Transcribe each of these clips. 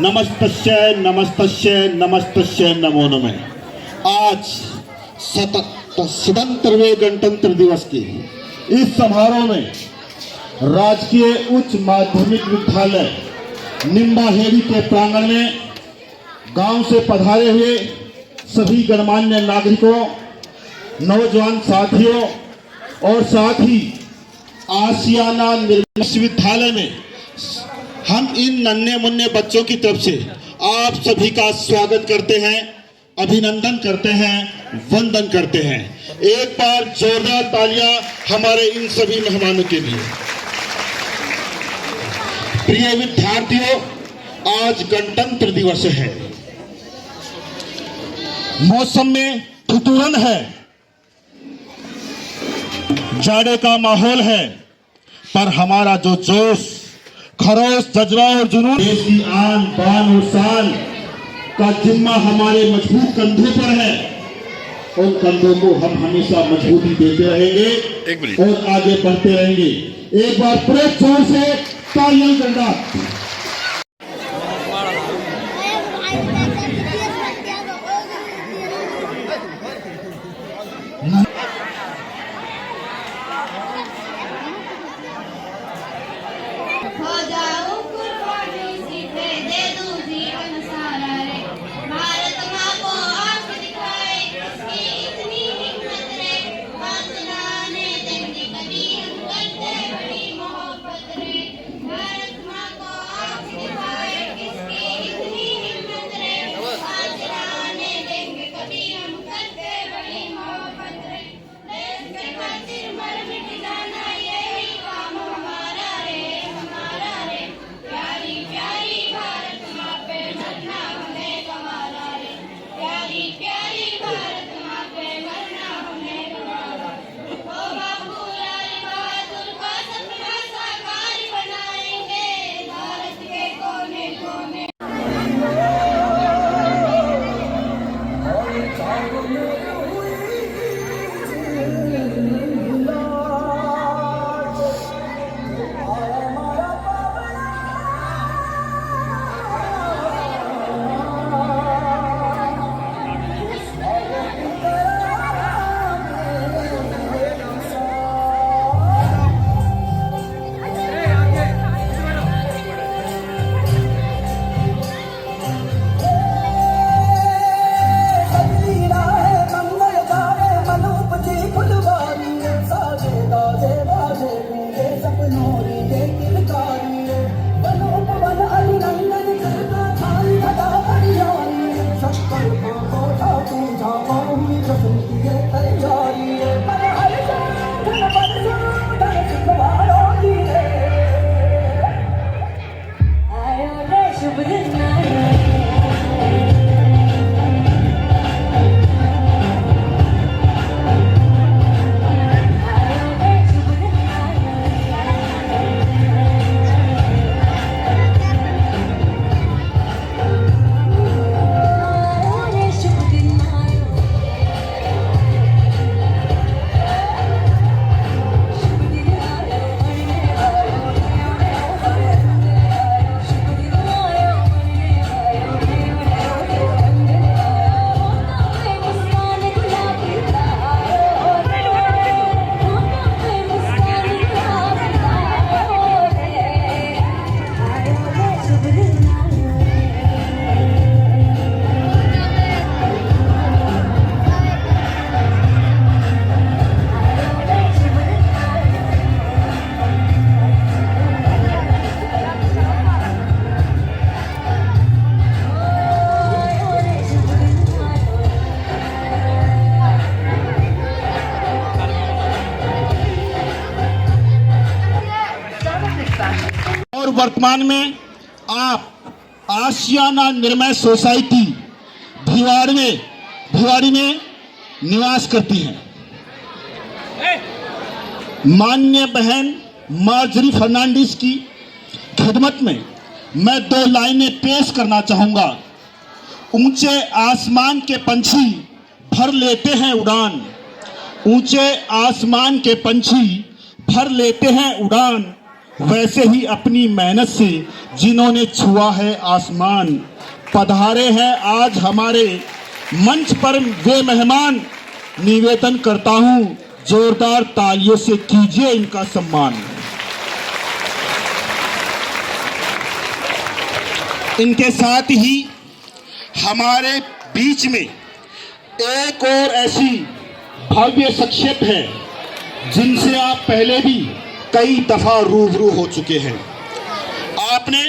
नमस्तस्य नमस्तस्य नमस्तस्य नमो नमः। आज स्वतंत्रवे गणतंत्र दिवस के इस समारोह में राजकीय उच्च माध्यमिक विद्यालय निम्बाहेड़ी के प्रांगण में गांव से पधारे हुए सभी गणमान्य नागरिकों, नौजवान साथियों और साथ ही आशियाना विश्वविद्यालय में हम इन नन्हे मुन्ने बच्चों की तरफ से आप सभी का स्वागत करते हैं, अभिनंदन करते हैं, वंदन करते हैं। एक बार जोरदार तालियां हमारे इन सभी मेहमानों के लिए। प्रिय विद्यार्थियों, आज गणतंत्र दिवस है। मौसम में ठिठुरन है, जाड़े का माहौल है, पर हमारा जो जोश, खरोश, जज्बा और जुनून, देश की आन बान और शान का जिम्मा हमारे मजबूत कंधों पर है। उन कंधों को हम हमेशा मजबूती देते रहेंगे और आगे बढ़ते रहेंगे। एक बार पूरे जोर से तालियां करना। हो जाऊं कुर्बानी सीधे दे दूं जीवन सारा रे। भारत माँ को आंख दिखाए किसकी इतनी हिम्मत रे। हाथ लाने देंगे कभी हम करते बड़ी मोहब्बत रे। भारत माँ को आंख दिखाए किसकी इतनी हिम्मत रे। हाथ लाने देंगे कभी हम करते बड़ी मोहब्बत रे। देश के खातिर मर मिट जाना यही काम हमारा रे, हमारा रे। प्यारी प्यारी भारत माँ पे मरना हमें गंवारा रे। प्यारी प्यारी भारत माँ पे मरना हमें गंवारा। ओ बापू लाल बहादुर का सपना साकार बनाएंगे भारत के कोने कोने। और वर्तमान में आप आशियाना निर्मय सोसाइटी भिवाड़ी में निवास करती हैं। माननीय बहन मार्जरी फर्नांडिस की खिदमत में मैं दो लाइनें पेश करना चाहूंगा। ऊंचे आसमान के पंछी भर लेते हैं उड़ान, ऊंचे आसमान के पंछी भर लेते हैं उड़ान, वैसे ही अपनी मेहनत से जिन्होंने छुआ है आसमान, पधारे हैं आज हमारे मंच पर वे मेहमान। निवेदन करता हूं जोरदार तालियों से कीजिए इनका सम्मान। इनके साथ ही हमारे बीच में एक और ऐसी भव्य शख्सियत है जिनसे आप पहले भी कई दफा रूबरू हो चुके हैं। आपने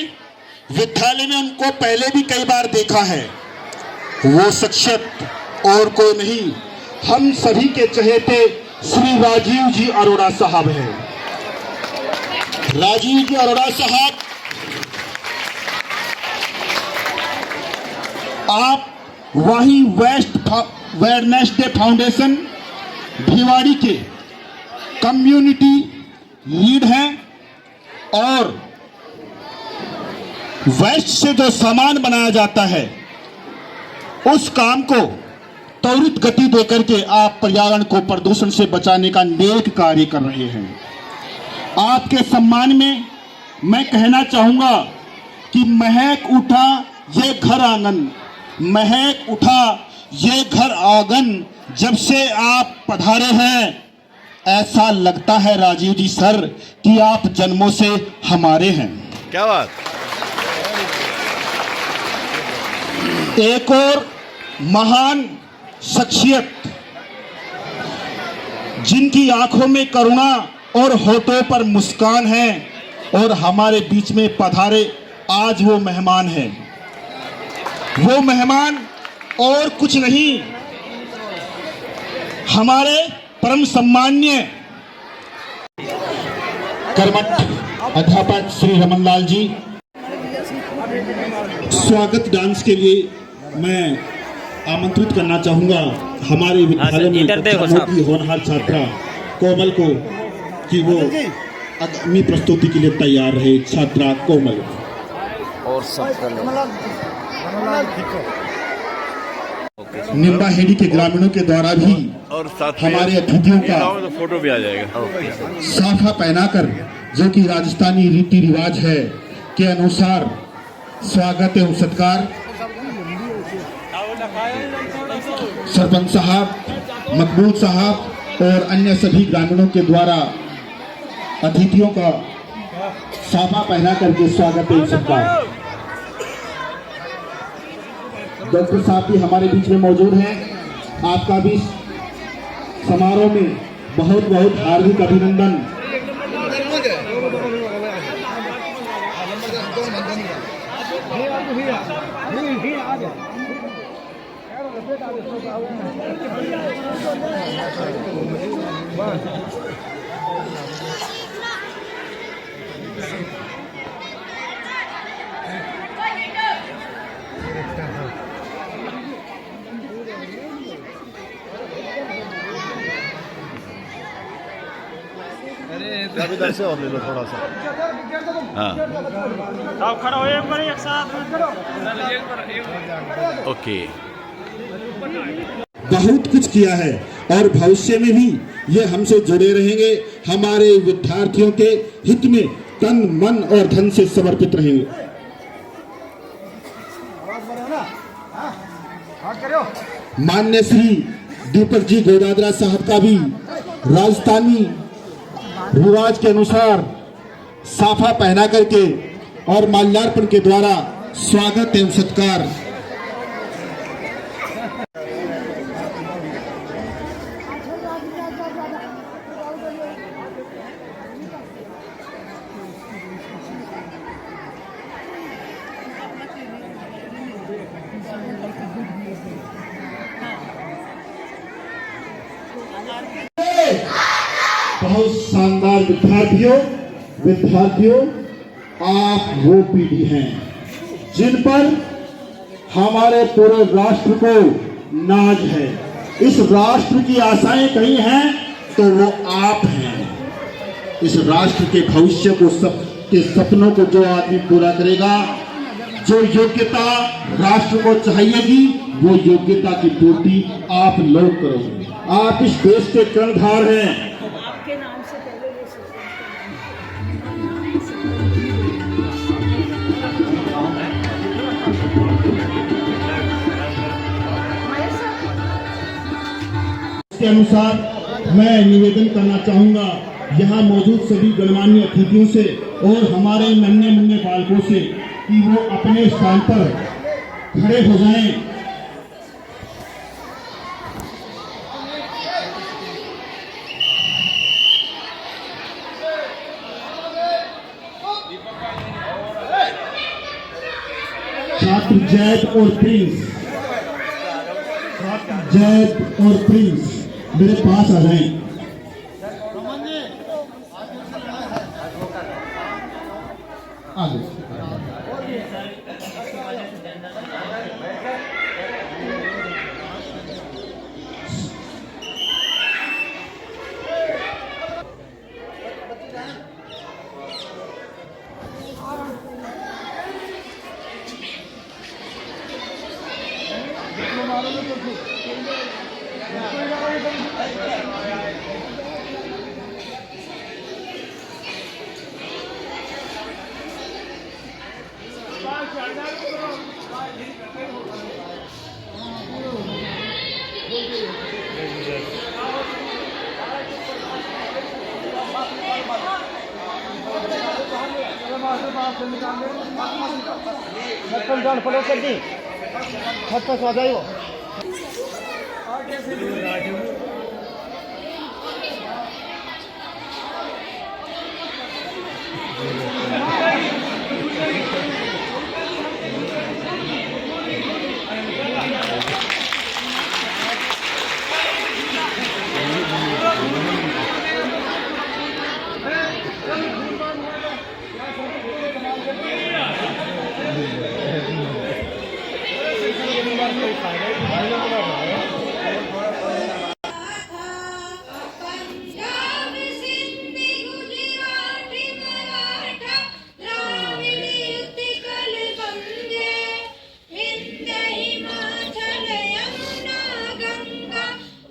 विद्यालय में उनको पहले भी कई बार देखा है। वो शख्सियत और कोई नहीं, हम सभी के चहेते श्री राजीव जी अरोड़ा साहब हैं। राजीव जी अरोड़ा साहब, आप वही वेडनेसडे फाउंडेशन भिवाड़ी के कम्युनिटी लीड हैं और वेस्ट से जो सामान बनाया जाता है उस काम को त्वरित गति देकर के आप पर्यावरण को प्रदूषण से बचाने का नेक कार्य कर रहे हैं। आपके सम्मान में मैं कहना चाहूंगा कि महक उठा ये घर आंगन, महक उठा ये घर आंगन, जब से आप पधारे हैं ऐसा लगता है राजीव जी सर कि आप जन्मों से हमारे हैं। क्या बात। एक और महान शख्सियत जिनकी आंखों में करुणा और होठों पर मुस्कान है और हमारे बीच में पधारे आज वो मेहमान हैं। वो मेहमान और कुछ नहीं, हमारे परम सम्मान्य कर्मठ अध्यापक श्री रमन लाल जी। स्वागत डांस के लिए मैं आमंत्रित करना चाहूंगा हमारे विद्यालय में कक्षा की होनहार छात्रा कोमल को कि वो आगामी प्रस्तुति के लिए तैयार रहे। छात्रा कोमल और सब निम्बाहेड़ी के ग्रामीणों के द्वारा भी और साथ हमारे अतिथियों का तो फोटो भी आ जाएगा। साफा पहनाकर, जो कि राजस्थानी रीति रिवाज है के अनुसार स्वागत एवं सत्कार सरपंच साहब, मकबूल साहब और अन्य सभी ग्रामीणों के द्वारा अतिथियों का साफा पहना करके स्वागत एवं सत्कार। डॉक्टर साहब भी हमारे बीच में मौजूद हैं। आपका भी समारोह में बहुत बहुत हार्दिक अभिनंदन। इधर से और ले लो थोड़ा सा। हाँ आप खड़ा हो एक बार एक साथ ओके। बहुत कुछ किया है और भविष्य में भी ये हमसे जुड़े रहेंगे। हमारे विद्यार्थियों के हित में तन मन और धन से समर्पित रहेंगे। मान्य श्री दीपक जी गोदादरा साहब का भी राजस्थानी रिवाज के अनुसार साफा पहना करके और माल्यार्पण के द्वारा स्वागत एवं सत्कार। बहुत शानदार विद्यार्थियों, आप वो पीढ़ी हैं जिन पर हमारे पूरे राष्ट्र को नाज है। इस राष्ट्र की आशाएं कहीं हैं तो वो आप हैं। इस राष्ट्र के भविष्य को, सबके सपनों को जो आदमी पूरा करेगा, जो योग्यता राष्ट्र को चाहिएगी, वो योग्यता की पूर्ति आप लोग करोगे। आप इस देश के कर्णधार हैं। इसके अनुसार मैं निवेदन करना चाहूंगा यहाँ मौजूद सभी गणमान्य अतिथियों से और हमारे नन्हे मुन्ने बालकों से कि वो अपने स्थान पर खड़े हो जाएं। छात्र जैद और प्रिंस, जैद और प्रिंस मेरे पास आ जाएं। आगे फॉलो कर दी छत पर सो जाइयो। पंजाब सिंध गुजरात मराठा द्राविड़ उत्कल वंदे विंध्य हिमाचल यमुना गंगा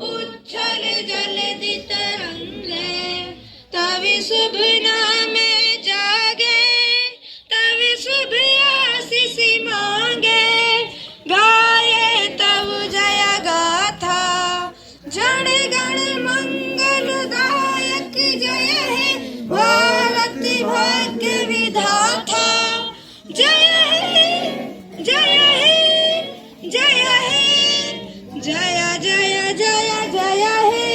उच्छल जलधि तरंगे। तव शुभ नामे जागे तव शुभ आशीष मांगे। गाये तव जय गाथा जन गण मंगलदायक जय है भारत भाग्य विधाता। जय है जय है जय है जय जय जय जय है।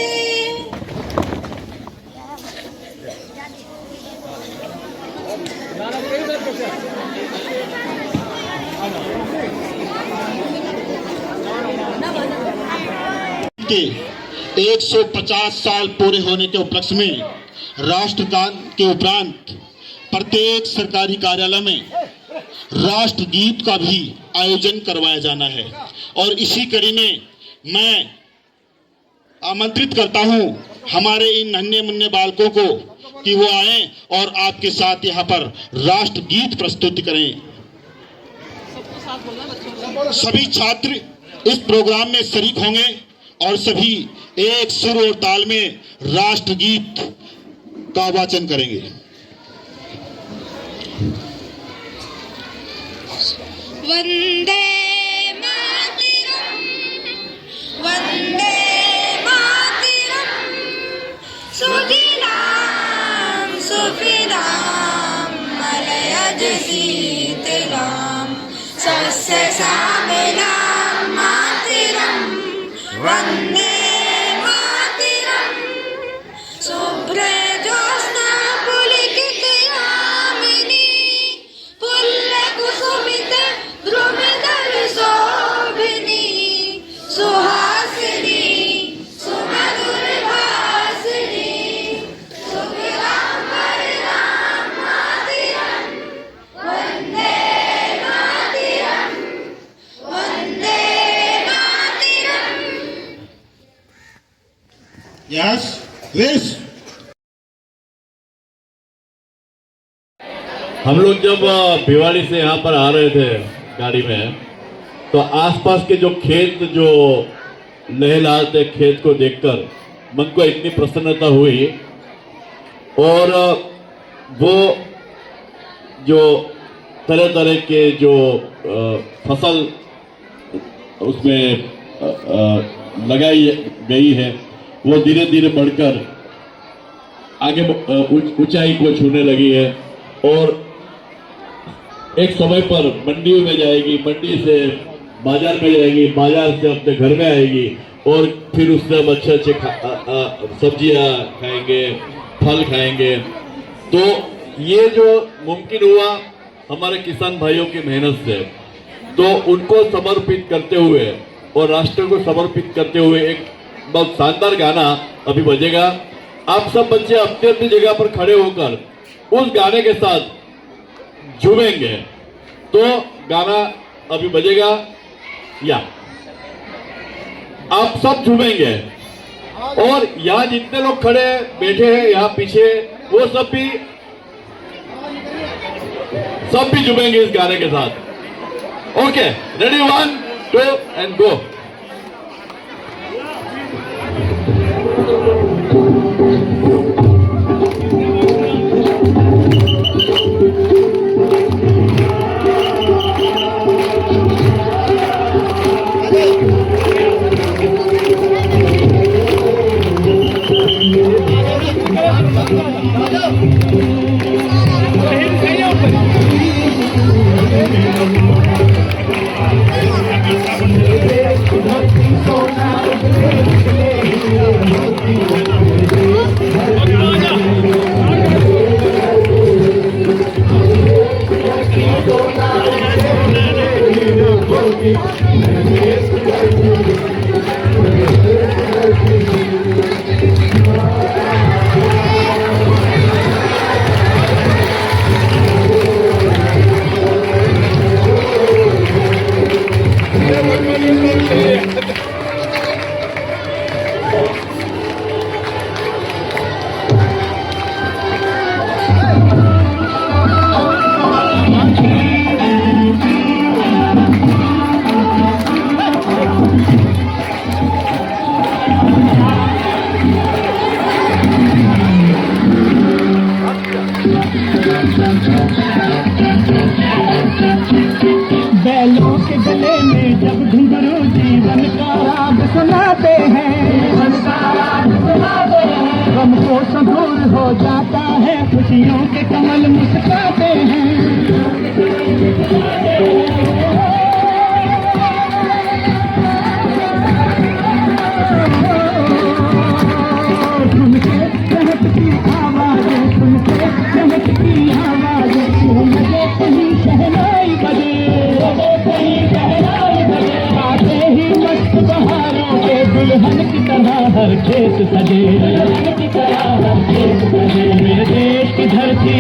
के 150 साल पूरे होने के उपलक्ष्य में राष्ट्रगान के उपरांत प्रत्येक सरकारी कार्यालय में राष्ट्रगीत का भी आयोजन करवाया जाना है। और इसी कड़ी में मैं आमंत्रित करता हूं हमारे इन नन्हे मुन्ने बालकों को कि वो आएं और आपके साथ यहाँ पर राष्ट्रगीत प्रस्तुत करें। सभी छात्र इस प्रोग्राम में शरीक होंगे और सभी एक सुर और ताल में राष्ट्रगीत का वाचन करेंगे। वंदे मातरम वंदे मातरम सुजलाम सुफलाम मलयज शीतलाम सस्य श्यामलाम मातरम। वंदे मातरम शुभ्र ज्योत्स्ना पुलकितयामिनी पुल्लकुसुमित द्रुमदल शोभिनी सुहासिनी सुमधुर भासिनी शुभ्राम वरदां मातरम। वंदे मातरम वंदे मातरम। Yes please. हम लोग जब भिवाड़ी से यहाँ पर आ रहे थे गाड़ी में तो आसपास के जो खेत जो लहलहाते खेत को देखकर मन को इतनी प्रसन्नता हुई। और वो जो तरह तरह के जो फसल उसमें लगाई गई है वो धीरे धीरे बढ़कर आगे ऊंचाई को छूने लगी है और एक समय पर मंडियों में जाएगी, मंडी से बाजार में जाएगी, बाजार से अपने घर में आएगी और फिर उससे हम अच्छे अच्छे सब्जियां खाएंगे, फल खाएंगे। तो ये जो मुमकिन हुआ हमारे किसान भाइयों की मेहनत से, तो उनको समर्पित करते हुए और राष्ट्र को समर्पित करते हुए एक बहुत शानदार गाना अभी बजेगा। आप सब बच्चे अपनी अपनी जगह पर खड़े होकर उस गाने के साथ झूमेंगे। तो गाना अभी बजेगा या आप सब झूमेंगे और यहाँ जितने लोग खड़े बैठे हैं यहाँ पीछे वो सब भी झूमेंगे इस गाने के साथ। Okay, ready, 1 2 and go. बैलों के गले में जब घुंघरू जीवन का राग सुनाते हैं, गम को संदूर हो जाता है, खुशियों के कमल मुस्कुराते हैं। सुनके चहकती आवाज़ें, सुनके चहकती आवाज़ें, लगे कहीं शहनाई बजे, आते ही मस्त बहारों के दुल्हन की तरह हर खेत सजे, मेरे देश की धरती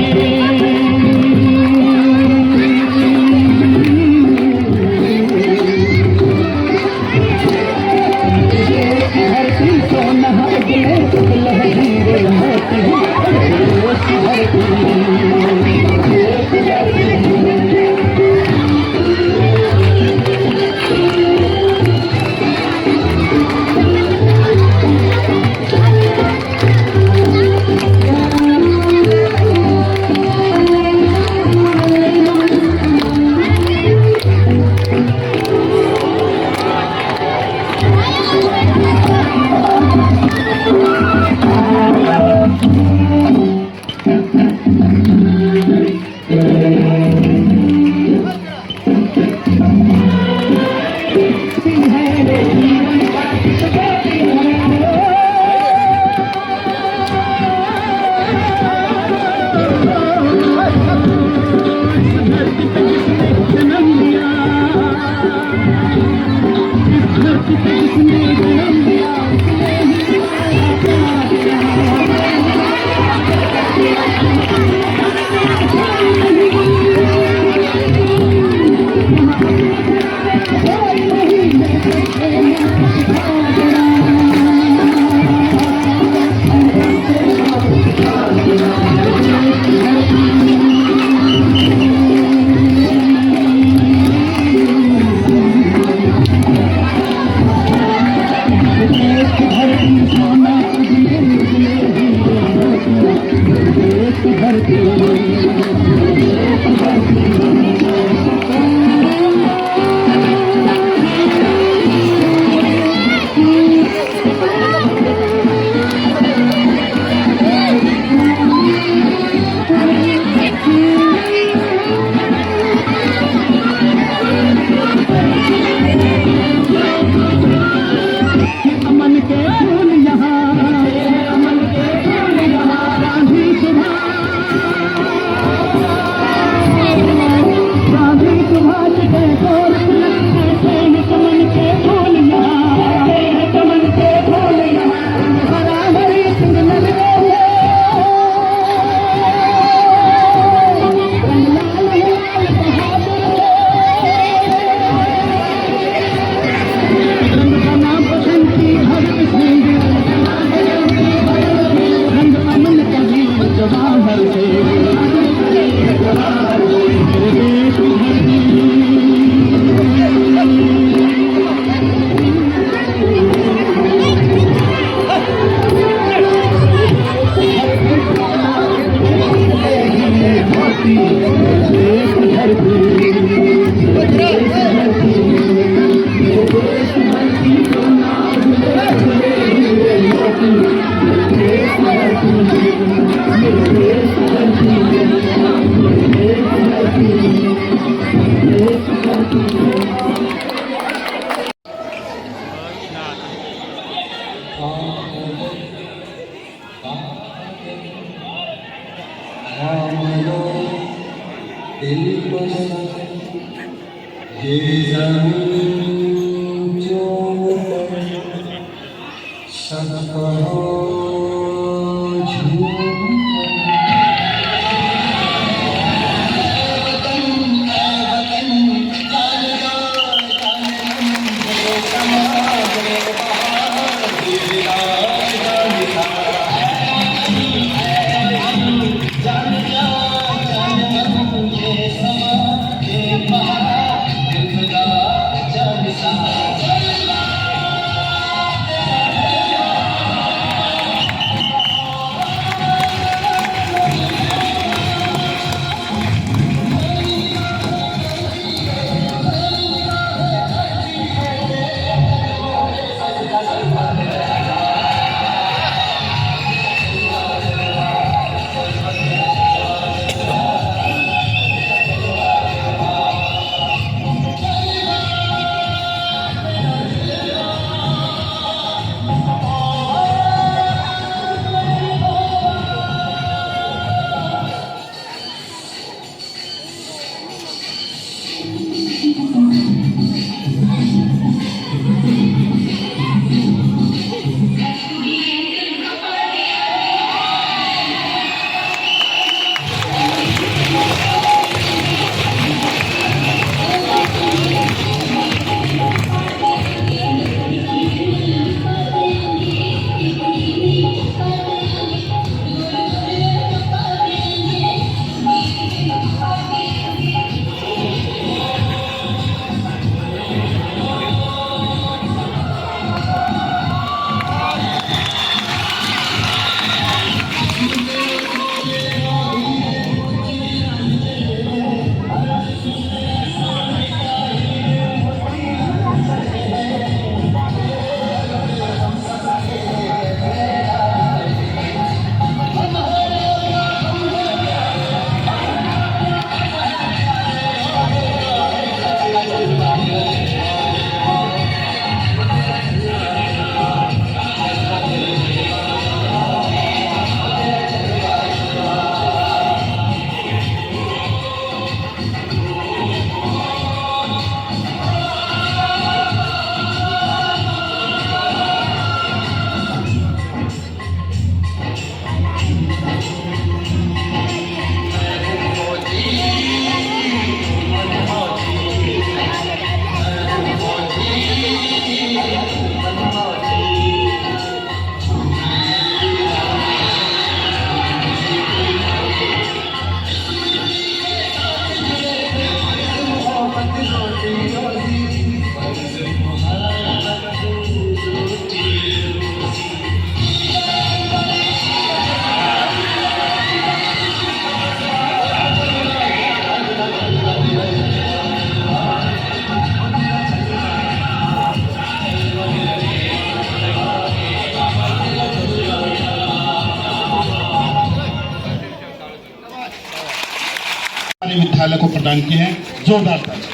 विद्यालय को प्रदान किए हैं, जोरदार ताली।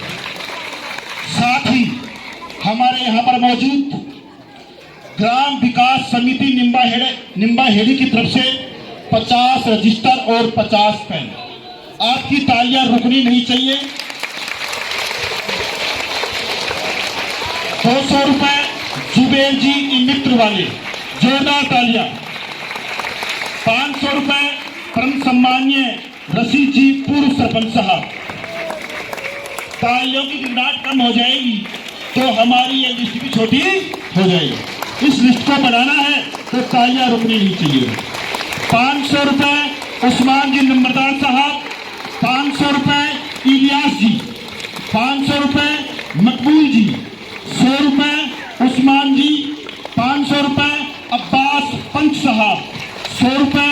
साथ ही हमारे यहाँ पर मौजूद ग्राम विकास समिति निम्बाहेड़ी की तरफ से 50 रजिस्टर और 50 पेन। आपकी तालियां रुकनी नहीं चाहिए। 200 रुपए जुबेर जी मित्र वाले, जोरदार तालियां। 500 रुपए परम सम्मान्य रशीद जी पूर्व सरपंच साहब। तालियों की गिनती कम हो जाएगी तो हमारी ये लिस्ट भी छोटी हो जाएगी। इस लिस्ट को बनाना है तो तालियां रुकनी नहीं चाहिए। 500 रुपए उस्मान जी नंबरदार साहब, 500 रुपए इलियास जी, 500 रुपए मकबूल जी, 100 रुपए उस्मान जी, 500 रुपए अब्बास पंच साहब, 100 रुपए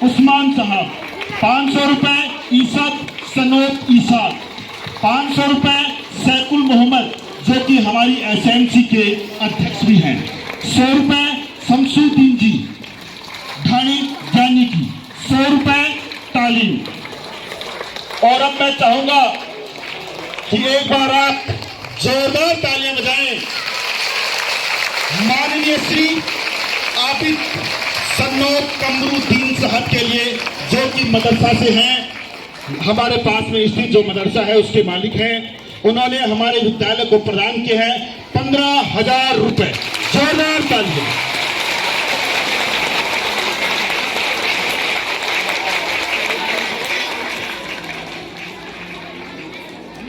उस्मान साहब, 500 रुपए ईसद सनोत ईसा, 500 रुपए सैकुल मोहम्मद जो कि हमारी एसएमसी के अध्यक्ष भी हैं, 100 रुपए शमसुद्दीन जी ढाणी जानी की, 100 रुपए तालीम। और अब मैं चाहूंगा कि एक बार आप जोरदार तालियां बजाएं माननीय श्री आबिद सन्नोब कमरुद्दीन साहब के लिए, जो कि मदरसा से हैं, हमारे पास में स्थित जो मदरसा है उसके मालिक हैं। उन्होंने हमारे विद्यालय को प्रदान किए हैं 15,000 रुपए। जोरदार तालियां।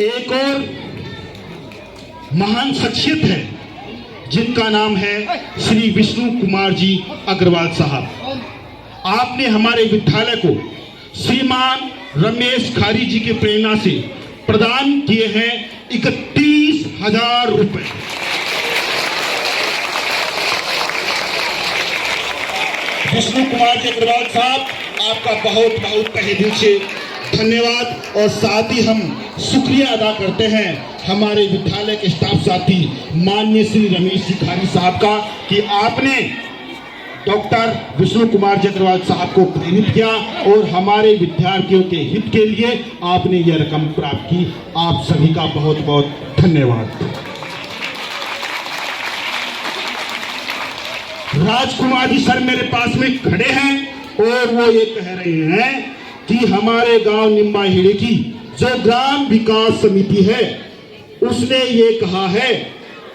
एक और महान शख्सियत है जिनका नाम है श्री विष्णु कुमार जी अग्रवाल साहब। आपने हमारे विद्यालय को श्रीमान रमेश खारी जी की प्रेरणा से प्रदान किए हैं 31,000 रुपए। विष्णु कुमार जी अग्रवाल साहब, आपका बहुत बहुत तहे दिल से धन्यवाद। और साथ ही हम शुक्रिया अदा करते हैं हमारे विद्यालय के स्टाफ साथी माननीय श्री रमेश जी खारी साहब का कि आपने डॉक्टर विष्णु कुमार जी अग्रवाल साहब को प्रेरित किया और हमारे विद्यार्थियों के हित के लिए आपने यह रकम प्राप्त की। आप सभी का बहुत बहुत धन्यवाद। राजकुमार जी सर मेरे पास में खड़े हैं और वो ये कह रहे हैं कि हमारे गांव निम्बाहेड़ी की जो ग्राम विकास समिति है उसने ये कहा है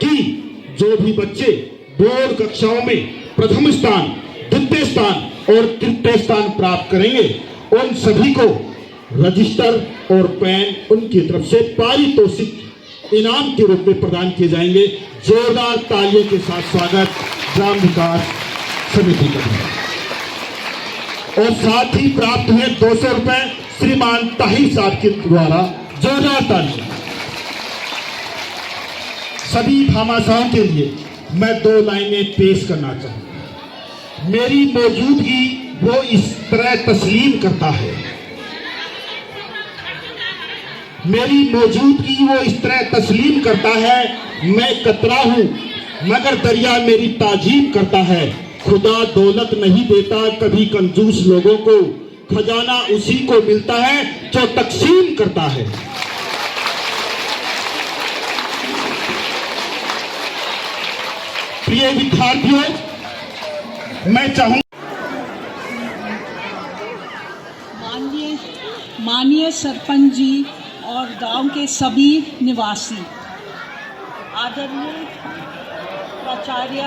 कि जो भी बच्चे बोर्ड कक्षाओं में प्रथम स्थान, द्वितीय स्थान और तृतीय स्थान प्राप्त करेंगे उन सभी को रजिस्टर और पेन उनकी तरफ से पारितोषिक इनाम के रूप में प्रदान किए जाएंगे। जोरदार तालियों के साथ स्वागत ग्राम विकास समिति का। और साथ ही प्राप्त हुए 200 रुपए श्रीमान ताहिर साहब के द्वारा। जोरदार तालियां। सभी भामाशाहों के लिए मैं 2 लाइनें पेश करना चाहूंगा। मेरी मौजूदगी वो इस तरह तस्लीम करता है, मेरी मौजूदगी वो इस तरह तस्लीम करता है। मैं कतरा हूं मगर दरिया मेरी ताजीम करता है। खुदा दौलत नहीं देता कभी कंजूस लोगों को, खजाना उसी को मिलता है जो तकसीम करता है। प्रिय विद्यार्थियों, मैं चाहूंगा माननीय सरपंच जी और गांव के सभी निवासी, आदरणीय प्राचार्य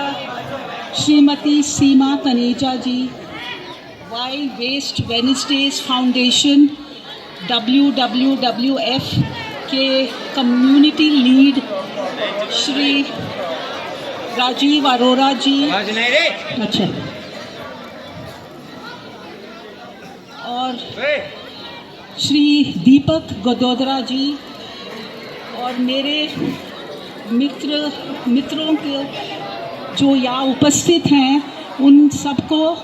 Shrimati Seema Taneja ji, wild west Wednesdays foundation WWF के कम्युनिटी लीड श्री राजीव अरोरा जी, अच्छा, और श्री दीपक गदोदरा जी और मेरे मित्रों के जो यहाँ उपस्थित हैं उन सबको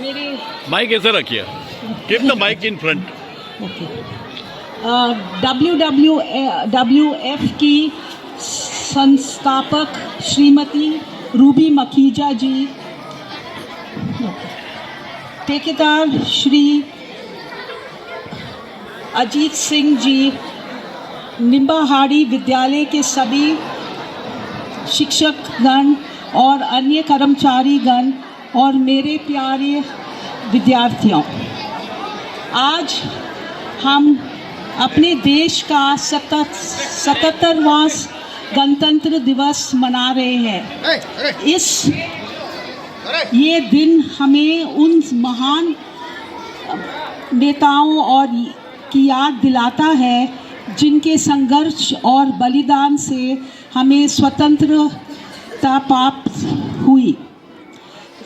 मेरे माइक ऐसे रखिए, keep the mic in front. Okay. WWF की संस्थापक श्रीमती रूबी मखीजा जी, ठेकेदार श्री अजीत सिंह जी, निम्बाहाड़ी विद्यालय के सभी शिक्षकगण और अन्य कर्मचारीगण और मेरे प्यारे विद्यार्थियों, आज हम अपने देश का 77वां गणतंत्र दिवस मना रहे हैं। ये दिन हमें उन महान नेताओं और की याद दिलाता है जिनके संघर्ष और बलिदान से हमें स्वतंत्रता प्राप्त हुई।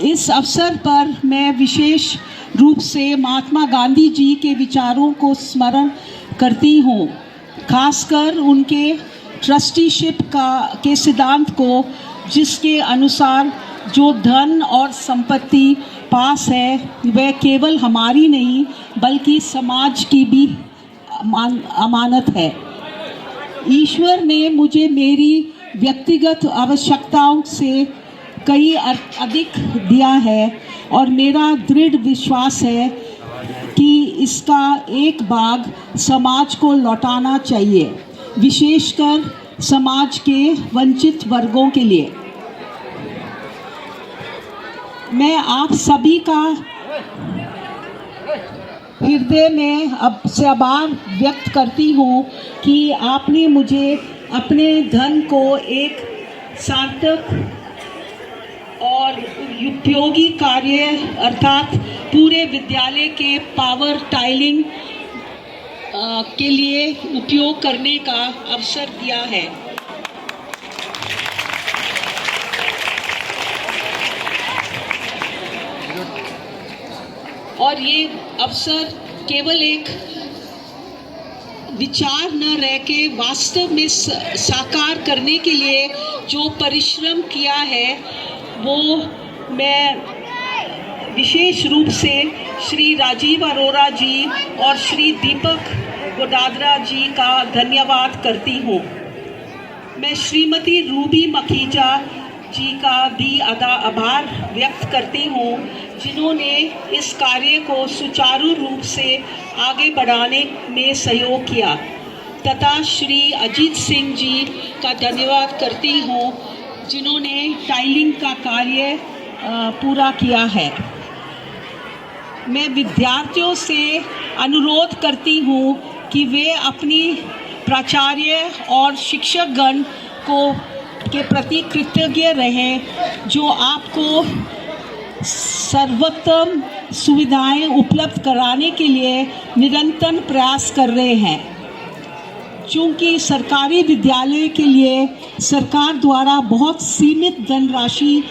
इस अवसर पर मैं विशेष रूप से महात्मा गांधी जी के विचारों को स्मरण करती हूँ, खासकर उनके ट्रस्टीशिप के सिद्धांत को, जिसके अनुसार जो धन और संपत्ति पास है वह केवल हमारी नहीं बल्कि समाज की भी अमानत है। ईश्वर ने मुझे मेरी व्यक्तिगत आवश्यकताओं से कई अधिक दिया है और मेरा दृढ़ विश्वास है कि इसका एक भाग समाज को लौटाना चाहिए, विशेषकर समाज के वंचित वर्गों के लिए। मैं आप सभी का हृदय में अब से आभार व्यक्त करती हूँ कि आपने मुझे अपने धन को एक सार्थक और उपयोगी कार्य अर्थात पूरे विद्यालय के पावर टाइलिंग के लिए उपयोग करने का अवसर दिया है। और ये अवसर केवल एक विचार न रह के वास्तव में साकार करने के लिए जो परिश्रम किया है वो मैं विशेष रूप से श्री राजीव अरोरा जी और श्री दीपक गोडादरा जी का धन्यवाद करती हूँ। मैं श्रीमती रूबी मखीजा जी का भी आभार व्यक्त करती हूँ जिन्होंने इस कार्य को सुचारू रूप से आगे बढ़ाने में सहयोग किया, तथा श्री अजीत सिंह जी का धन्यवाद करती हूँ जिन्होंने टाइलिंग का कार्य पूरा किया है। मैं विद्यार्थियों से अनुरोध करती हूँ कि वे अपनी प्राचार्य और शिक्षकगण के प्रति कृतज्ञ रहें जो आपको सर्वोत्तम सुविधाएं उपलब्ध कराने के लिए निरंतर प्रयास कर रहे हैं। चूँकि सरकारी विद्यालय के लिए सरकार द्वारा बहुत सीमित धनराशि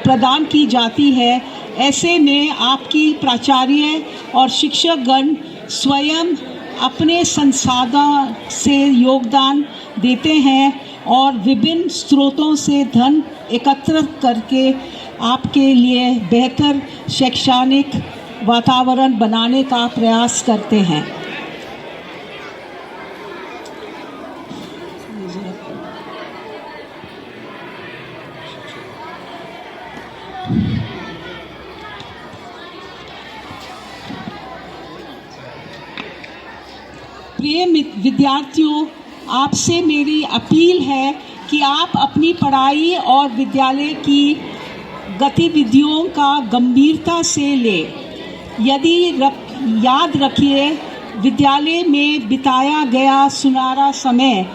प्रदान की जाती है, ऐसे में आपकी प्राचार्य और शिक्षकगण स्वयं अपने संसाधन से योगदान देते हैं और विभिन्न स्रोतों से धन एकत्र करके आपके लिए बेहतर शैक्षणिक वातावरण बनाने का प्रयास करते हैं। प्रिय विद्यार्थियों, आपसे मेरी अपील है कि आप अपनी पढ़ाई और विद्यालय की गतिविधियों का गंभीरता से लें। याद रखिए, विद्यालय में बिताया गया सुनहरा समय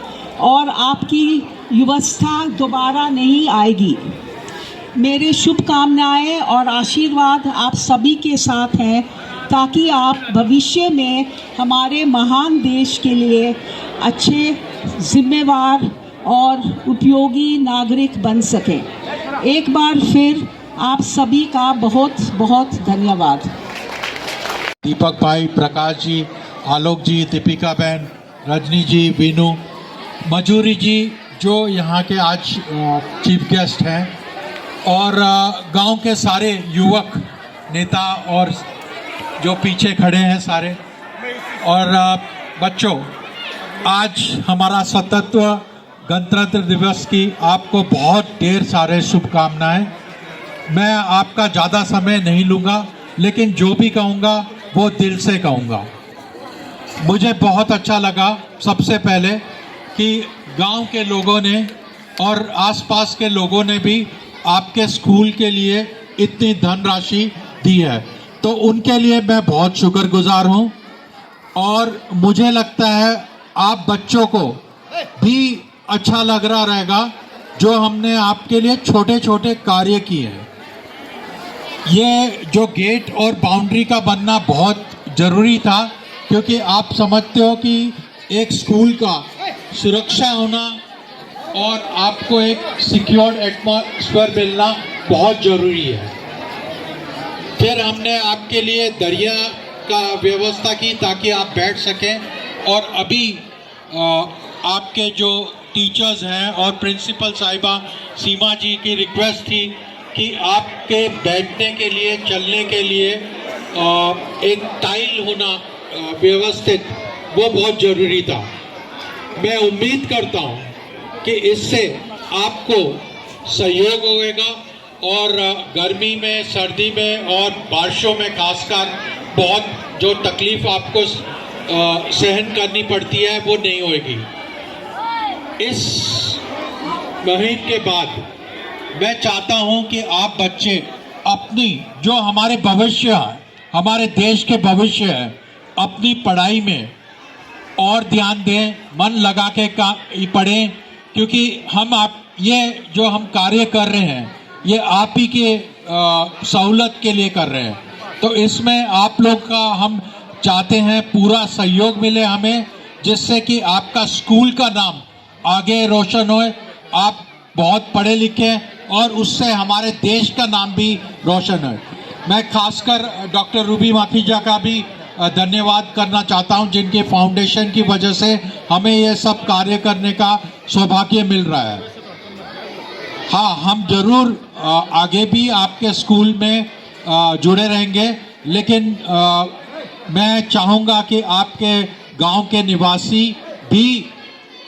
और आपकी युवावस्था दोबारा नहीं आएगी। मेरे शुभकामनाएं और आशीर्वाद आप सभी के साथ हैं ताकि आप भविष्य में हमारे महान देश के लिए अच्छे, जिम्मेवार और उपयोगी नागरिक बन सकें। एक बार फिर आप सभी का बहुत बहुत धन्यवाद। दीपक भाई, प्रकाश जी, आलोक जी, दीपिका बहन, रजनी जी, वीनू, मजूरी जी जो यहाँ के आज चीफ गेस्ट हैं, और गांव के सारे युवक नेता और जो पीछे खड़े हैं सारे, और बच्चों, आज हमारा स्वतंत्र गणतंत्र दिवस की आपको बहुत ढेर सारे शुभकामनाएं। मैं आपका ज़्यादा समय नहीं लूँगा, लेकिन जो भी कहूँगा वो दिल से कहूँगा। मुझे बहुत अच्छा लगा सबसे पहले कि गांव के लोगों ने और आसपास के लोगों ने भी आपके स्कूल के लिए इतनी धनराशि दी है, तो उनके लिए मैं बहुत शुक्रगुजार हूँ। और मुझे लगता है आप बच्चों को भी अच्छा लग रहा रहेगा जो हमने आपके लिए छोटे छोटे कार्य किए हैं। ये जो गेट और बाउंड्री का बनना बहुत ज़रूरी था, क्योंकि आप समझते हो कि एक स्कूल का सुरक्षा होना और आपको एक सिक्योर्ड एटमॉस्फेयर मिलना बहुत ज़रूरी है। फिर हमने आपके लिए दरिया का व्यवस्था की ताकि आप बैठ सकें, और अभी आपके जो टीचर्स हैं और प्रिंसिपल साहिबा सीमा जी की रिक्वेस्ट थी कि आपके बैठने के लिए, चलने के लिए एक टाइल होना व्यवस्थित, वो बहुत ज़रूरी था। मैं उम्मीद करता हूँ कि इससे आपको सहयोग होगा, और गर्मी में, सर्दी में और बारिशों में खासकर बहुत जो तकलीफ़ आपको सहन करनी पड़ती है वो नहीं होगी। इस मुहिम के बाद मैं चाहता हूं कि आप बच्चे अपनी जो हमारे भविष्य है, हमारे देश के भविष्य है, अपनी पढ़ाई में और ध्यान दें, मन लगा के पढ़ें, क्योंकि ये जो हम कार्य कर रहे हैं ये आप ही के सहूलत के लिए कर रहे हैं। तो इसमें आप लोग का हम चाहते हैं पूरा सहयोग मिले हमें, जिससे कि आपका स्कूल का नाम आगे रोशन होए, आप बहुत पढ़े लिखे और उससे हमारे देश का नाम भी रोशन है। मैं खासकर डॉक्टर रूबी माखीजा का भी धन्यवाद करना चाहता हूं, जिनके फाउंडेशन की वजह से हमें ये सब कार्य करने का सौभाग्य मिल रहा है। हाँ, हम जरूर आगे भी आपके स्कूल में जुड़े रहेंगे, लेकिन मैं चाहूँगा कि आपके गांव के निवासी भी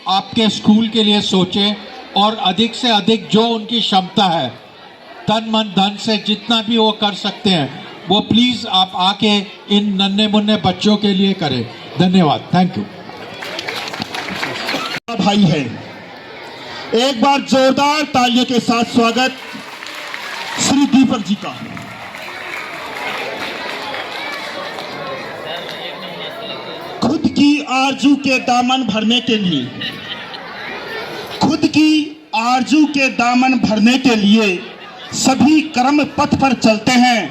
आपके स्कूल के लिए सोचें और अधिक से अधिक जो उनकी क्षमता है, तन मन धन से जितना भी वो कर सकते हैं, वो प्लीज़ आप आके इन नन्हे मुन्ने बच्चों के लिए करें। धन्यवाद, थैंक यू। भाई है, एक बार जोरदार तालियों के साथ स्वागत श्री दीपक जी का। खुद की आरजू के दामन भरने के लिए, खुद की आरजू के दामन भरने के लिए सभी कर्म पथ पर चलते हैं,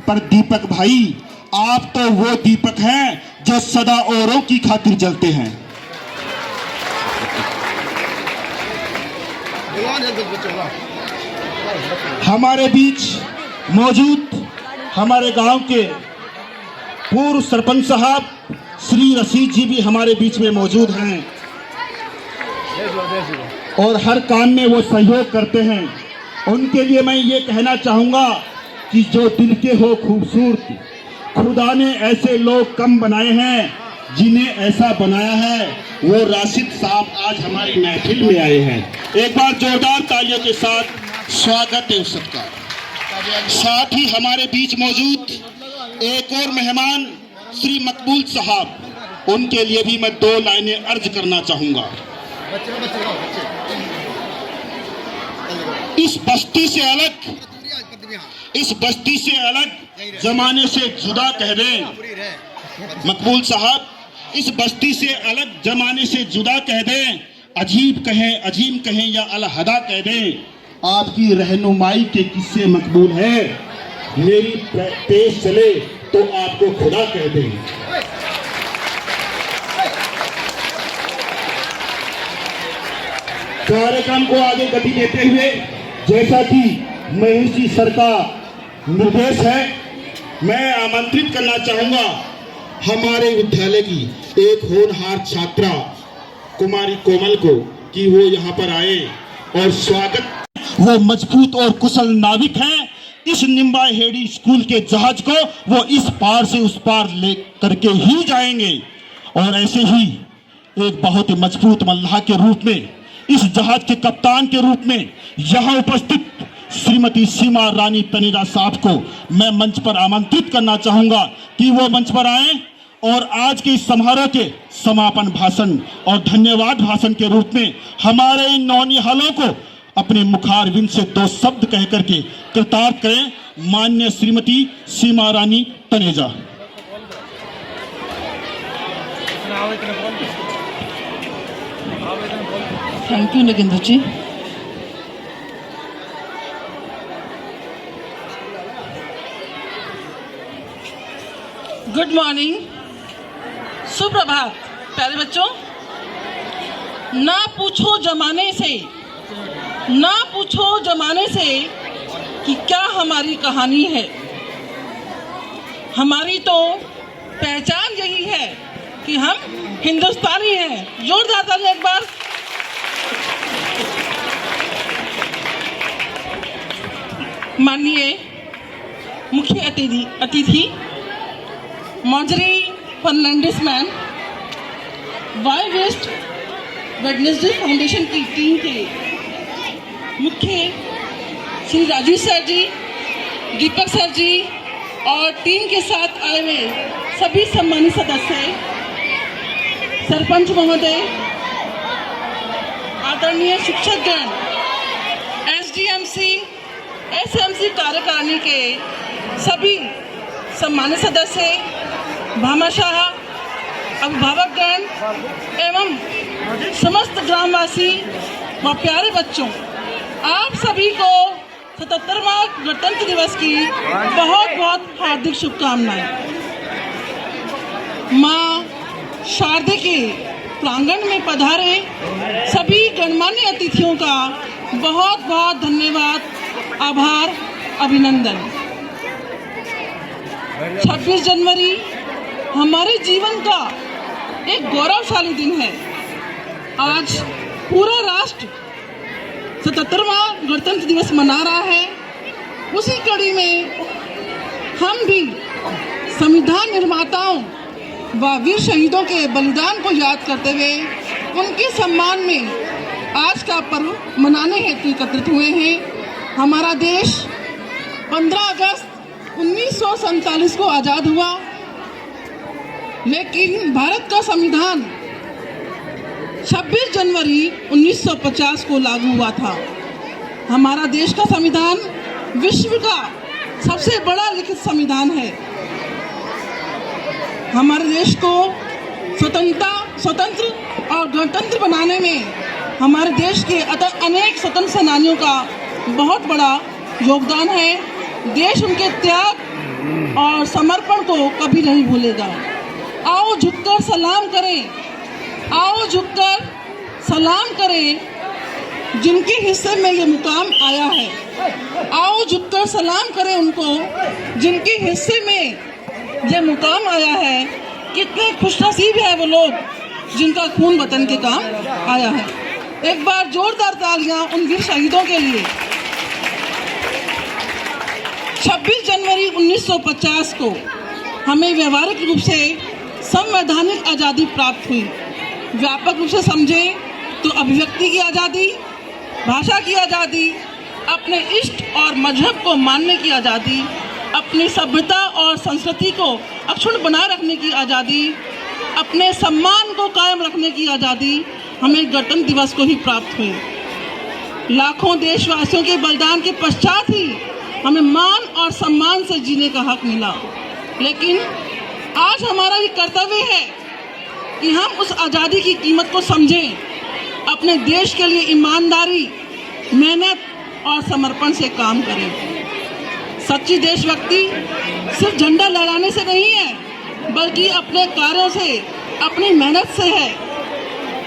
पर दीपक भाई आप तो वो दीपक हैं जो सदा औरों की खातिर जलते हैं। हमारे बीच मौजूद हमारे गांव के पूर्व सरपंच साहब श्री रशीद जी भी हमारे बीच में मौजूद हैं और हर काम में वो सहयोग करते हैं। उनके लिए मैं ये कहना चाहूँगा कि जो दिल के हो खूबसूरत, खुदा ने ऐसे लोग कम बनाए हैं, जिन्हें ऐसा बनाया है वो राशिद साहब आज हमारी महफिल में आए हैं। एक बार जोरदार तालियों के साथ स्वागत है सबका। साथ ही हमारे बीच मौजूद एक और मेहमान श्री मकबूल साहब, उनके लिए भी मैं 2 लाइनें अर्ज करना चाहूँगा। इस बस्ती से अलग जमाने से जुदा कह दें मकबूल साहब, इस बस्ती से अलग जमाने से जुदा कह दें, अजीब कहें, अजीम कहें या अलहदा कह दें, आपकी रहनुमाई के किस्से मकबूल है। मेरी पेश चले तो आपको खुदा कह दें। कार्यक्रम को आगे गति देते हुए, जैसा कि महेश जी सर का निर्देश है, मैं आमंत्रित करना चाहूंगा हमारे विद्यालय की एक होनहार छात्रा कुमारी कोमल को कि वो यहाँ पर आए और स्वागत। वो मजबूत और कुशल नाविक हैं। इस निम्बाहेड़ी स्कूल के जहाज को वो इस पार से उस पार ले करके ही जाएंगे और ऐसे ही एक बहुत ही मजबूत मल्लाह के रूप में, इस जहाज के कप्तान के रूप में यहाँ उपस्थित श्रीमती सीमा रानी तनेजा साहब को मैं मंच पर आमंत्रित करना चाहूंगा कि वो मंच पर आए और आज के इस समारोह के समापन भाषण और धन्यवाद भाषण के रूप में हमारे इन नौनिहालों को अपने मुखारविंद से 2 शब्द कह करके कृतार्थ करें। मान्य Shrimati Seema Rani Taneja. Thank you Nagendra ji. Good morning, सुप्रभात प्यारे बच्चों। ना पूछो जमाने से कि क्या हमारी कहानी है। हमारी तो पहचान यही है कि हम हिंदुस्तानी हैं। जोरदार तालियां एक बार। माननीय मुख्य अतिथि Manjari Fernandes ma'am, Y west Wednesday foundation की टीम के मुख्य श्री राजू सर जी, दीपक सर जी और टीम के साथ आए हुए सभी सम्मानित सदस्य, सरपंच महोदय, आदरणीय शिक्षकगण, एसडीएमसी, एसएमसी कार्यकारिणी के सभी सम्मानित सदस्य, भामाशाह, अभिभावकगण एवं समस्त ग्रामवासी व प्यारे बच्चों, आप सभी को 77वां गणतंत्र दिवस की बहुत बहुत हार्दिक शुभकामनाएं। मां शारदे के प्रांगण में पधारे सभी गणमान्य अतिथियों का बहुत बहुत धन्यवाद, आभार, अभिनंदन। 26 जनवरी हमारे जीवन का एक गौरवशाली दिन है। आज पूरा राष्ट्र 77वां गणतंत्र दिवस मना रहा है। उसी कड़ी में हम भी संविधान निर्माताओं व वीर शहीदों के बलिदान को याद करते हुए उनके सम्मान में आज का पर्व मनाने हेतु एकत्रित हुए हैं। हमारा देश 15 अगस्त 1947 को आज़ाद हुआ, लेकिन भारत का संविधान 26 जनवरी 1950 को लागू हुआ था। हमारा देश का संविधान विश्व का सबसे बड़ा लिखित संविधान है। हमारे देश को स्वतंत्र और गणतंत्र बनाने में हमारे देश के अनेक स्वतंत्र सेनानियों का बहुत बड़ा योगदान है। देश उनके त्याग और समर्पण को कभी नहीं भूलेगा। आओ झुककर सलाम करें, आओ झुककर सलाम करें जिनके हिस्से में ये मुकाम आया है। आओ झुककर सलाम करें उनको जिनके हिस्से में ये मुकाम आया है। कितने खुशनसीब है वो लोग जिनका खून वतन के काम आया है। एक बार जोरदार तालियां उन वीर शहीदों के लिए। 26 जनवरी 1950 को हमें व्यवहारिक रूप से संवैधानिक आज़ादी प्राप्त हुई। व्यापक रूप से समझें तो अभिव्यक्ति की आज़ादी, भाषा की आज़ादी, अपने इष्ट और मजहब को मानने की आज़ादी, अपनी सभ्यता और संस्कृति को अक्षुण्ण बनाए रखने की आज़ादी, अपने सम्मान को कायम रखने की आज़ादी हमें गणतंत्र दिवस को ही प्राप्त हुई। लाखों देशवासियों के बलिदान के पश्चात ही हमें मान और सम्मान से जीने का हक मिला। लेकिन आज हमारा ये कर्तव्य है कि हम उस आज़ादी की कीमत को समझें, अपने देश के लिए ईमानदारी, मेहनत और समर्पण से काम करें। सच्ची देशभक्ति सिर्फ झंडा लहराने से नहीं है, बल्कि अपने कार्यों से, अपनी मेहनत से है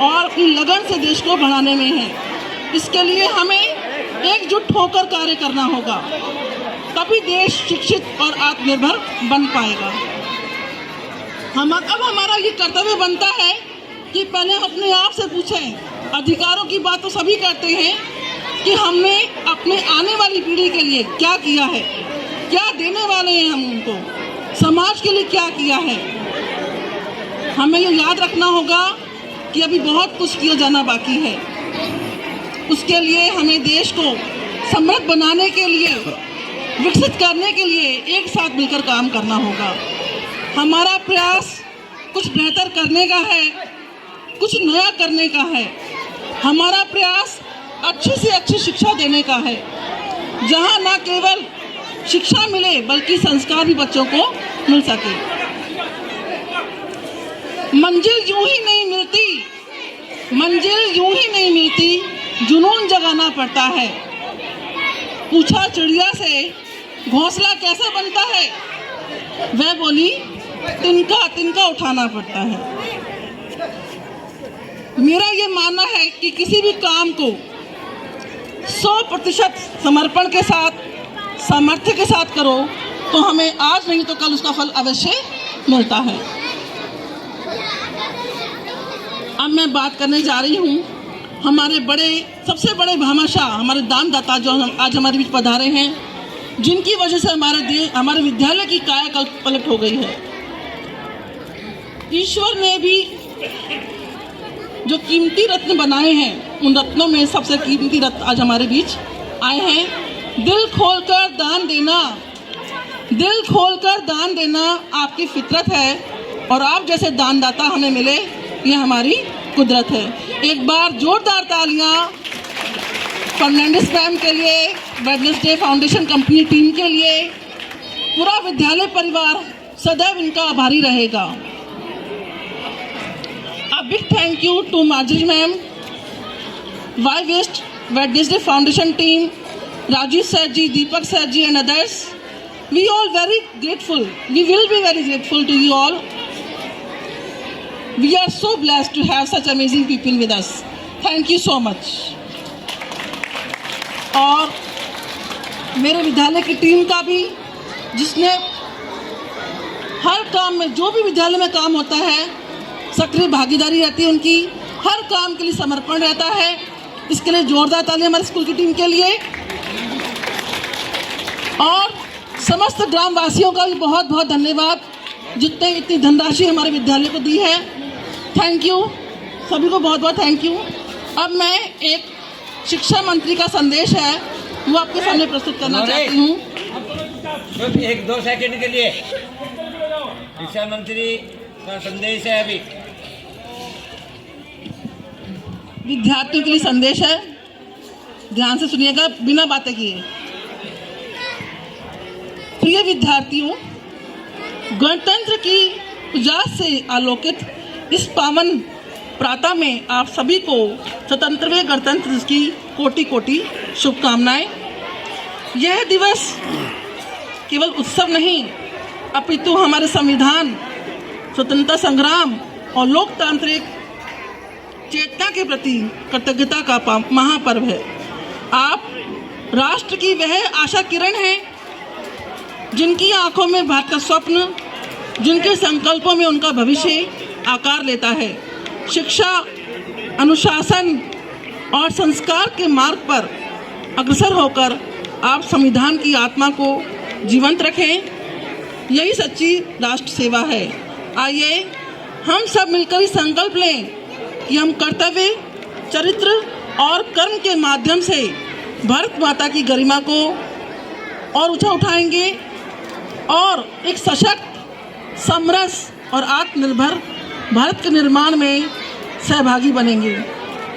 और अपनी लगन से देश को बढ़ाने में है। इसके लिए हमें एकजुट होकर कार्य करना होगा, तभी देश शिक्षित और आत्मनिर्भर बन पाएगा। अब हमारा ये कर्तव्य बनता है कि पहले हम अपने आप से पूछें। अधिकारों की बात तो सभी करते हैं कि हमने अपने आने वाली पीढ़ी के लिए क्या किया है, क्या देने वाले हैं हम उनको, समाज के लिए क्या किया है। हमें ये याद रखना होगा कि अभी बहुत कुछ किया जाना बाकी है। उसके लिए हमें देश को समृद्ध बनाने के लिए, विकसित करने के लिए एक साथ मिलकर काम करना होगा। हमारा प्रयास कुछ बेहतर करने का है, कुछ नया करने का है। हमारा प्रयास अच्छी से अच्छी शिक्षा देने का है, जहां न केवल शिक्षा मिले बल्कि संस्कार भी बच्चों को मिल सके। मंजिल यूं ही नहीं मिलती, मंजिल यूं ही नहीं मिलती, जुनून जगाना पड़ता है। पूछा चिड़िया से घोंसला कैसे बनता है, वह बोली तिनका तिनका उठाना पड़ता है। मेरा ये मानना है कि किसी भी काम को 100% समर्पण के साथ, सामर्थ्य के साथ करो तो हमें आज नहीं तो कल उसका फल अवश्य मिलता है। अब मैं बात करने जा रही हूँ हमारे सबसे बड़े भामाशाह, हमारे दानदाता जो आज हमारे बीच पधारे हैं, जिनकी वजह से हमारे विद्यालय की कायाकल्प पलट हो गई है। ईश्वर ने भी जो कीमती रत्न बनाए हैं, उन रत्नों में सबसे कीमती रत्न आज हमारे बीच आए हैं। दिल खोलकर दान देना, दिल खोलकर दान देना आपकी फितरत है, और आप जैसे दानदाता हमें मिले ये हमारी कुदरत है। एक बार जोरदार तालियां फर्नांडिस मैम के लिए, वेडनेसडे फाउंडेशन कंपनी टीम के लिए, पूरा विद्यालय परिवार सदैव इनका आभारी रहेगा। A big thank you to Marjorie ma'am, Why Waste Wednesday Foundation team, Rajiv sir ji, Deepak sir ji and others. We all very grateful. We will be very grateful to you all. We are so blessed to have such amazing people with us. Thank you so much. और मेरे विद्यालय की team का भी, जिसने हर काम में, जो भी विद्यालय में काम होता है, सक्रिय भागीदारी रहती है उनकी, हर काम के लिए समर्पण रहता है। इसके लिए जोरदार ताली हमारे स्कूल की टीम के लिए। और समस्त ग्रामवासियों का भी बहुत बहुत धन्यवाद, जितने इतनी धनराशि हमारे विद्यालय को दी है। थैंक यू, सभी को बहुत बहुत थैंक यू। अब मैं एक शिक्षा मंत्री का संदेश है वो आपके सामने प्रस्तुत करना चाहती हूँ। 1-2 सेकंड के लिए शिक्षा मंत्री का संदेश है। अभी विद्यार्थियों के लिए संदेश है, ध्यान से सुनिएगा बिना बातें किए। प्रिय विद्यार्थियों, गणतंत्र की उजास से आलोकित इस पावन प्रातः में आप सभी को स्वतंत्रवें गणतंत्र दिवस की कोटि कोटि शुभकामनाएं। यह दिवस केवल उत्सव नहीं, अपितु हमारे संविधान, स्वतंत्रता संग्राम और लोकतांत्रिक चेतना के प्रति कृतज्ञता का महापर्व है। आप राष्ट्र की वह आशा किरण हैं जिनकी आंखों में भारत का स्वप्न, जिनके संकल्पों में उनका भविष्य आकार लेता है। शिक्षा, अनुशासन और संस्कार के मार्ग पर अग्रसर होकर आप संविधान की आत्मा को जीवंत रखें। यही सच्ची राष्ट्र सेवा है। आइए हम सब मिलकर इस संकल्प लें कि हम कर्तव्य, चरित्र और कर्म के माध्यम से भारत माता की गरिमा को और ऊंचा उठाएंगे और एक सशक्त, समरस और आत्मनिर्भर भारत के निर्माण में सहभागी बनेंगे।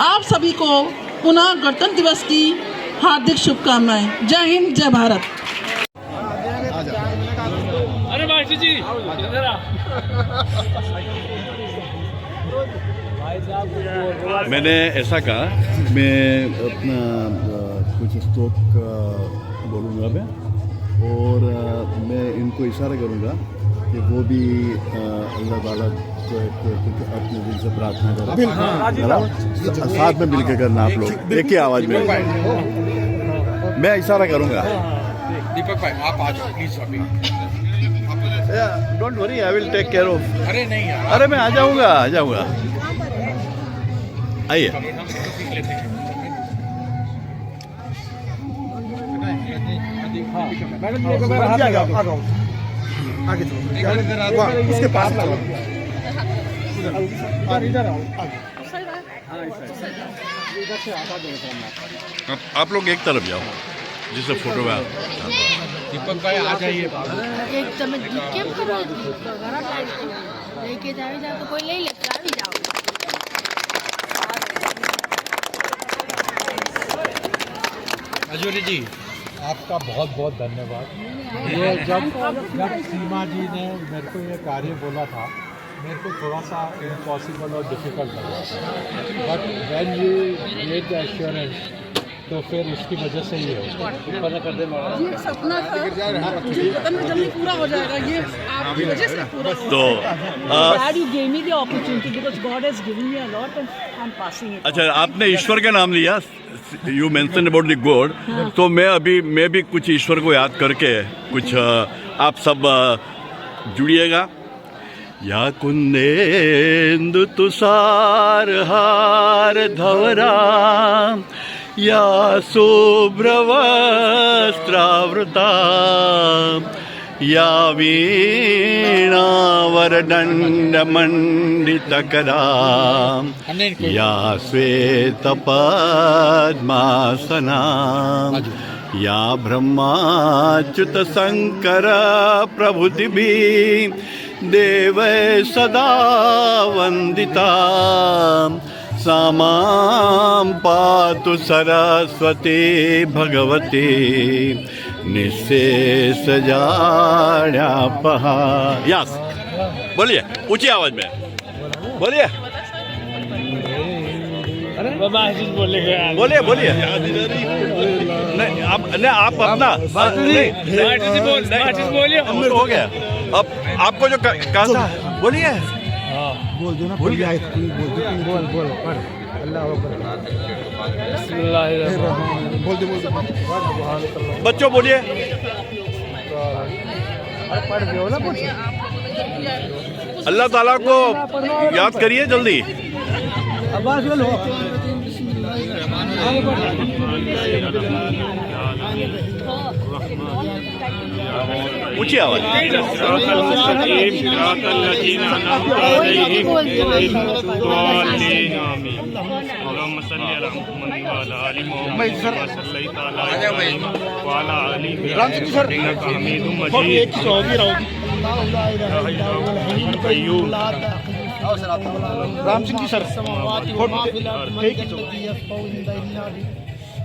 आप सभी को पुनः गणतंत्र दिवस की हार्दिक शुभकामनाएं। जय हिंद, जय भारत। अरे मास्टर जी मैंने ऐसा कहा, मैं अपना कुछ स्ट्रोक बोलूँगा मैं, और मैं इनको इशारा करूँगा कि वो भी अल्लाह ताला को अपने दिल से प्रार्थना करें। साथ में मिलकर करना आप लोग, एक ही आवाज़ में। मैं इशारा करूँगा। दीपक भाई आप आ जाओ प्लीज। अभी don't worry, I will take care of. अरे नहीं यार, अरे मैं आ जाऊँगा, आ जाऊँगा। आइए। आगे चलो, उसके पास चलो। आप लोग एक तरफ जाओ जिससे फोटो में। दीपक भाई आ जाइए। एक તમે કેમ કરો ઘણા ટાઈમ લઈ કે જાવી જાવ તો કોઈ લઈ લે આવી જાઓ। मजूरी जी आपका बहुत बहुत धन्यवाद। ये जब सीमा जी ने मेरे को ये कार्य बोला था, मेरे को थोड़ा सा इम्पॉसिबल और डिफ़िकल्ट लगा, but when you get the assurance तो फिर उसकी वजह से ही है। ये सपना था, मुझे पता नहीं जल्दी पूरा हो जाएगा, ये आपकी वजह से पूरा हो। तो glad you gave me the opportunity because God has given me a lot and I'm passing it. अच्छा, आपने ईश्वर का नाम लिया, you mention about the God, तो मैं भी कुछ ईश्वर को याद करके कुछ आप सब जुड़िएगा। या कुंदेन्दु तुषार हार धवरा, या शुभ्रवस्त्रावृता, या वीणावरदण्डमण्डितकरा, या श्वेतपद्मासना, या ब्रह्माच्युत शंकर प्रभुतिभिः देवै सदा वन्दिता, सामां पातु सरस्वती भगवती निःशेषजाड्यापहा। यस, बोलिए ऊंची आवाज में बोलिए। बोलिए बोलिए। नहीं आप अपना बोलिए। हो गया। अब आपको जो कहा था बोलिए। बोल दो ना। बोल बच्चों बोलिए। अल्लाह ताला को याद करिए जल्दी। ऊंची आवाज। राम सिंह जी सर।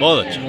बहुत अच्छा।